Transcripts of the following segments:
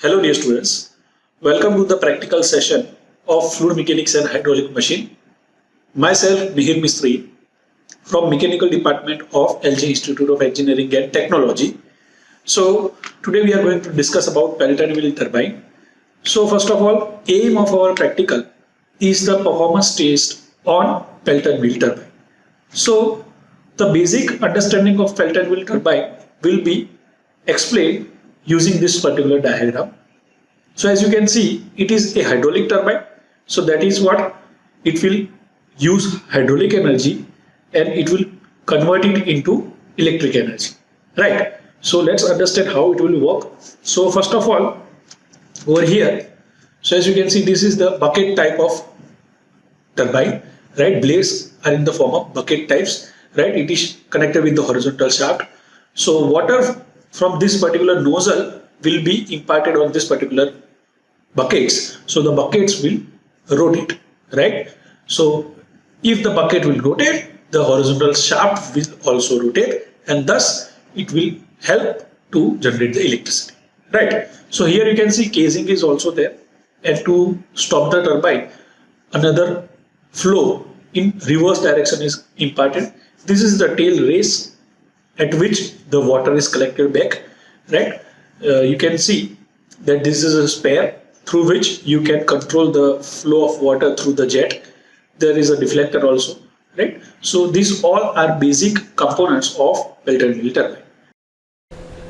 Hello dear students, welcome to the practical session of fluid mechanics and hydraulic machine. Myself Mihir Mistry from Mechanical Department of LG Institute of Engineering and Technology. So today we are going to discuss about Pelton wheel turbine. So first of all, aim of our practical is the performance test on Pelton wheel turbine. So the basic understanding of Pelton wheel turbine will be explained using this particular diagram. So as you can see, it is a hydraulic turbine. So that is what it will use hydraulic energy and it will convert it into electric energy. Right. So let's understand how it will work. So first of all, over here, so as you can see, this is the bucket type of turbine. Right. Blades are in the form of bucket types. Right. It is connected with the horizontal shaft. So water from this particular nozzle will be imparted on this particular buckets. So the buckets will rotate, right? So if the bucket will rotate, the horizontal shaft will also rotate, and thus it will help to generate the electricity, right? So here you can see casing is also there, and to stop the turbine, another flow in reverse direction is imparted. This is the tail race at which the water is collected back, right? You can see that this is a spare through which you can control the flow of water through the jet. There is a deflector also, right? So these all are basic components of Pelton wheel turbine.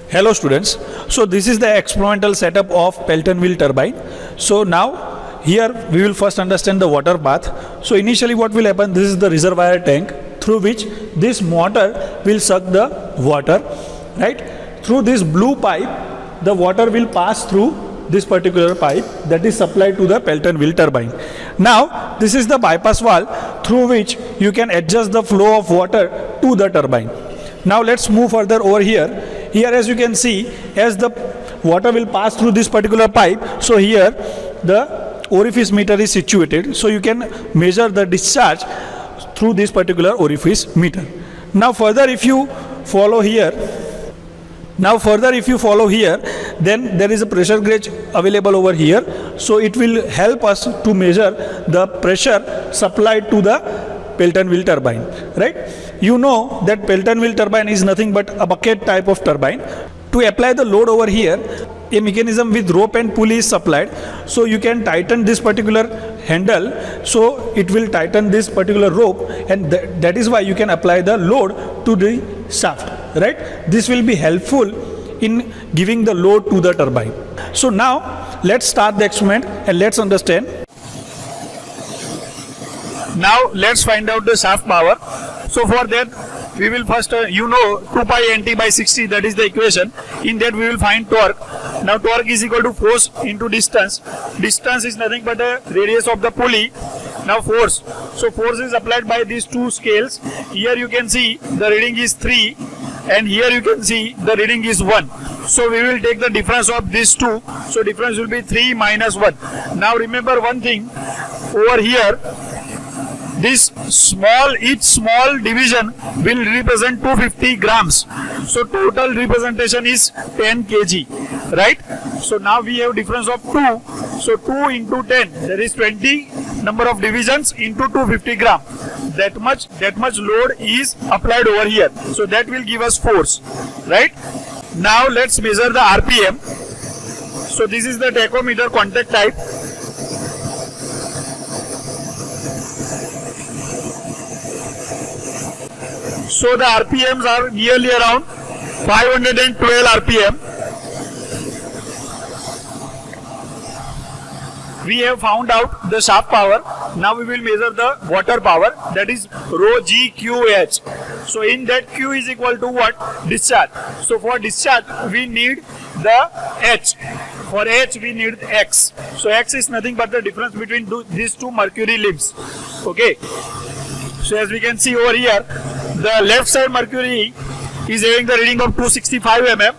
Hello students, so this is the experimental setup of Pelton wheel turbine. So now here we will first understand the water path. So initially what will happen, this is the reservoir tank through which this motor will suck the water, right? Through this blue pipe, the water will pass through this particular pipe that is supplied to the Pelton wheel turbine. Now this is the bypass valve through which you can adjust the flow of water to the turbine. Now let's move further over here. Here as you can see, as the water will pass through this particular pipe, so here the orifice meter is situated, so you can measure the discharge through this particular orifice meter. Now further if you follow here, then there is a pressure gauge available over here, so it will help us to measure the pressure supplied to the Pelton wheel turbine, right? You know that Pelton wheel turbine is nothing but a bucket type of turbine. To apply the load over here, a mechanism with rope and pulley is supplied, so you can tighten this particular handle, so it will tighten this particular rope, and that is why you can apply the load to the shaft, right? This will be helpful in giving the load to the turbine. So now let's start the experiment and let's understand. Now let's find out the shaft power. So for that we will first 2 pi nt by 60, that is the equation. In that we will find torque. Now torque is equal to force into distance. Distance is nothing but the radius of the pulley. Now force. So force is applied by these two scales. Here you can see the reading is 3 and here you can see the reading is 1. So we will take the difference of these two. So difference will be 3 minus 1. Now remember one thing, over here this each small division will represent 250 grams. So total representation is 10 kg, right? So now we have difference of 2. So 2 into 10, that is 20 number of divisions into 250 gram. That much load is applied over here. So that will give us force, right? Now let's measure the RPM. So this is the tachometer contact type. So the RPMs are nearly around 512 RPM. We have found out the shaft power. Now we will measure the water power, that is rho g q h. So in that q is equal to what? Discharge. So for discharge we need the h. For h we need x. So x is nothing but the difference between these two mercury limbs. Okay. So as we can see over here, the left side mercury is having the reading of 265 mm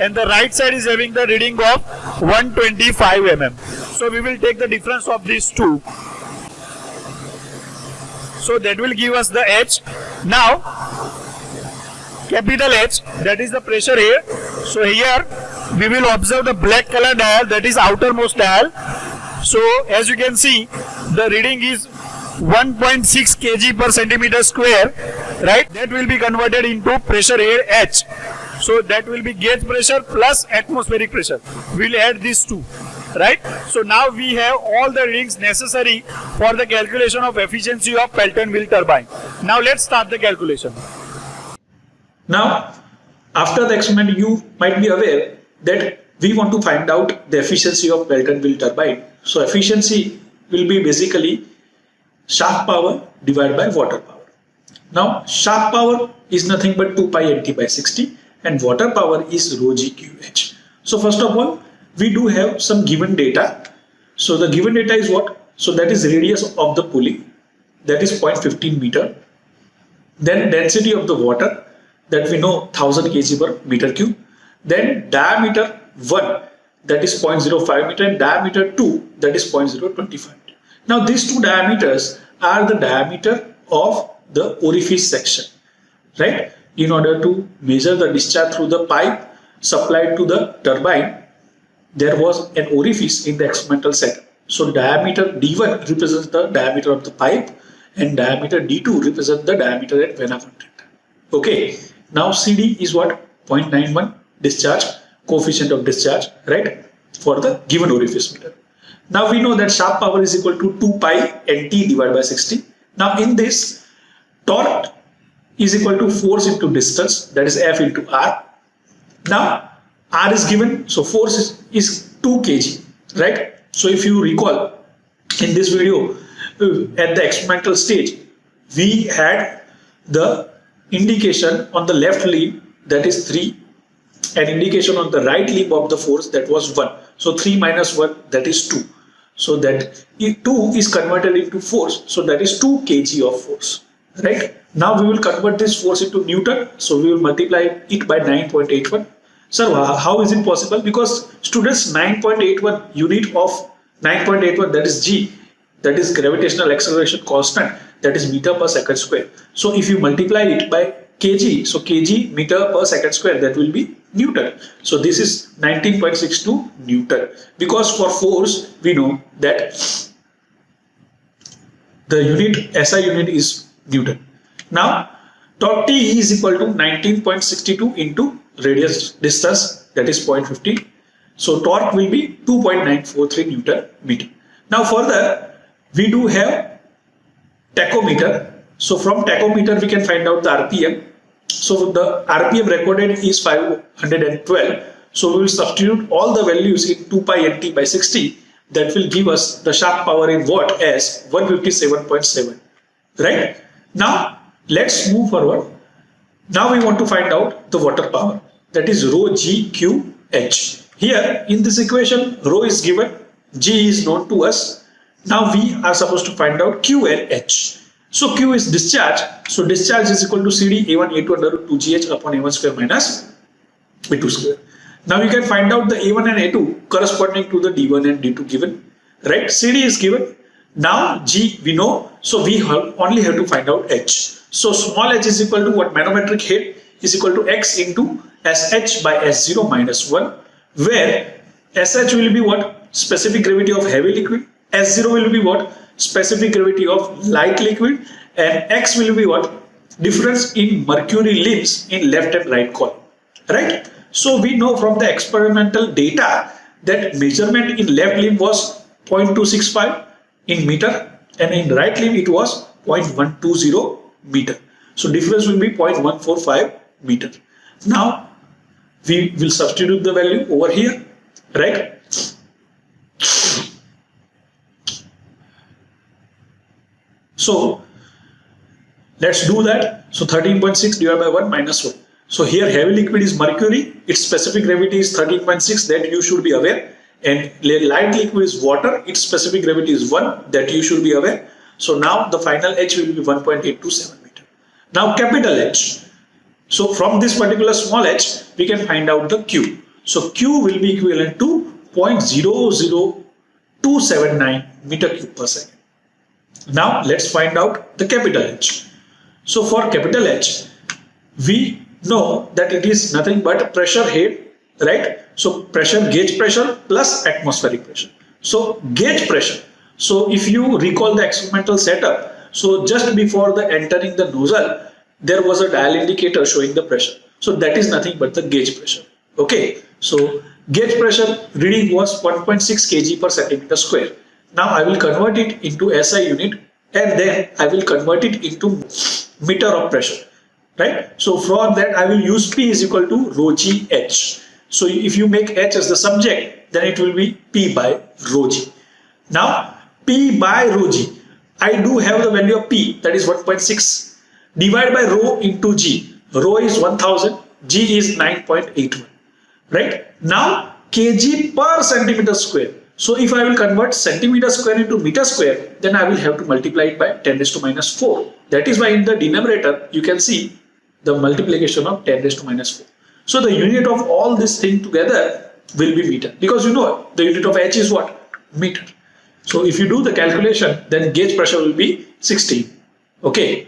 and the right side is having the reading of 125 mm. So we will take the difference of these two. So that will give us the H. Now capital H, that is the pressure here. So here we will observe the black color dial, that is outermost dial. So as you can see, the reading is 1.6 kg per centimeter square, right? That will be converted into pressure head H. So that will be gauge pressure plus atmospheric pressure. We'll add these two, right? So now we have all the readings necessary for the calculation of efficiency of Pelton wheel turbine. Now let's start the calculation. Now, after the experiment, you might be aware that we want to find out the efficiency of Pelton wheel turbine. So efficiency will be basically shaft power divided by water power. Now, shaft power is nothing but 2 pi nt by 60 and water power is rho g qh. So first of all, we do have some given data. So the given data is what? So that is radius of the pulley, that is 0.15 meter. Then density of the water, that we know 1000 kg per meter cube. Then diameter 1, that is 0.05 meter, and diameter 2, that is 0.025. Now these two diameters are the diameter of the orifice section, right? In order to measure the discharge through the pipe supplied to the turbine, there was an orifice in the experimental setup. So diameter D1 represents the diameter of the pipe and diameter D2 represents the diameter at vena contracta. Okay, now CD is what? 0.91 discharge, coefficient of discharge, right? For the given orifice meter. Now we know that shaft power is equal to 2 pi nt divided by 60. Now in this, torque is equal to force into distance, that is F into R. Now R is given, so force is 2 kg, right? So if you recall in this video, at the experimental stage, we had the indication on the left limb, that is 3, and indication on the right limb of the force, that was 1. So 3 minus 1, that is 2. So that 2 is converted into force, so that is 2 kg of force, right? Now we will convert this force into Newton, so we will multiply it by 9.81. Sir, how is it possible? Because students, 9.81 unit of 9.81, that is G, that is gravitational acceleration constant, that is meter per second square. So if you multiply it by kg, so kg meter per second square, that will be Newton. So this is 19.62 Newton. Because for force, we know that the unit, SI unit is Newton. Now, torque T is equal to 19.62 into radius distance, that is 0.15. So torque will be 2.943 Newton meter. Now further, we do have tachometer. So from tachometer we can find out the RPM. So the RPM recorded is 512. So we will substitute all the values in 2 pi nt by 60. That will give us the shaft power in watt as 157.7. Right? Now let's move forward. Now we want to find out the water power, that is rho g q h. Here in this equation, rho is given, g is known to us. Now we are supposed to find out q and h. So q is discharge. So discharge is equal to CD A1 A2 under root 2gh upon A1 square minus B2 square. Now you can find out the A1 and A2 corresponding to the D1 and D2 given, right? CD is given. Now G we know, so we only have to find out h. So small h is equal to what? Manometric head is equal to x into sh by s0 minus 1, where sh will be what? Specific gravity of heavy liquid. S0 will be what? Specific gravity of light liquid, and x will be what? Difference in mercury limbs in left and right column, right? So we know from the experimental data that measurement in left limb was 0.265 in meter and in right limb it was 0.120 meter. So difference will be 0.145 meter. Now we will substitute the value over here, right? So let's do that. So 13.6 divided by 1 minus 1. So here heavy liquid is mercury, its specific gravity is 13.6, that you should be aware. And light liquid is water, its specific gravity is 1, that you should be aware. So now the final H will be 1.827 meter. Now capital H. So from this particular small h, we can find out the Q. So Q will be equivalent to 0.00279 meter cube per second. Now let's find out the capital H. So for capital H, we know that it is nothing but pressure head, right? So pressure, gauge pressure plus atmospheric pressure. So gauge pressure. So if you recall the experimental setup, so just before the entering the nozzle, there was a dial indicator showing the pressure. So that is nothing but the gauge pressure. Okay. So gauge pressure reading was 1.6 kg per centimeter square. Now I will convert it into SI unit and then I will convert it into meter of pressure. Right? So for that I will use P is equal to rho g H. So if you make H as the subject, then it will be P by rho g. Now P by rho g, I do have the value of P, that is 1.6. Divide by rho into G. Rho is 1000, G is 9.81. Right? Now kg per centimeter square. So if I will convert centimeter square into meter square, then I will have to multiply it by 10 raised to minus 4. That is why in the denominator you can see the multiplication of 10 raised to minus 4. So the unit of all this thing together will be meter, because you know the unit of H is what? Meter. So if you do the calculation, then gauge pressure will be 16. Okay.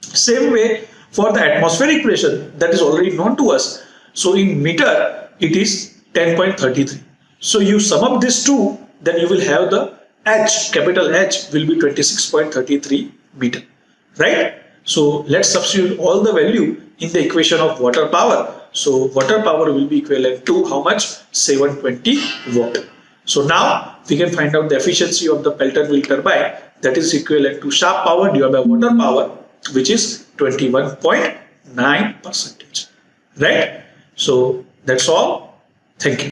Same way for the atmospheric pressure, that is already known to us. So in meter it is 10.33. So you sum up these two, then you will have the H, capital H will be 26.33 meter. Right? So let's substitute all the value in the equation of water power. So water power will be equivalent to how much? 720 watt. So now we can find out the efficiency of the Pelton wheel turbine, that is equivalent to shaft power divided by water power, which is 21.9%. Right? So that's all. Thank you.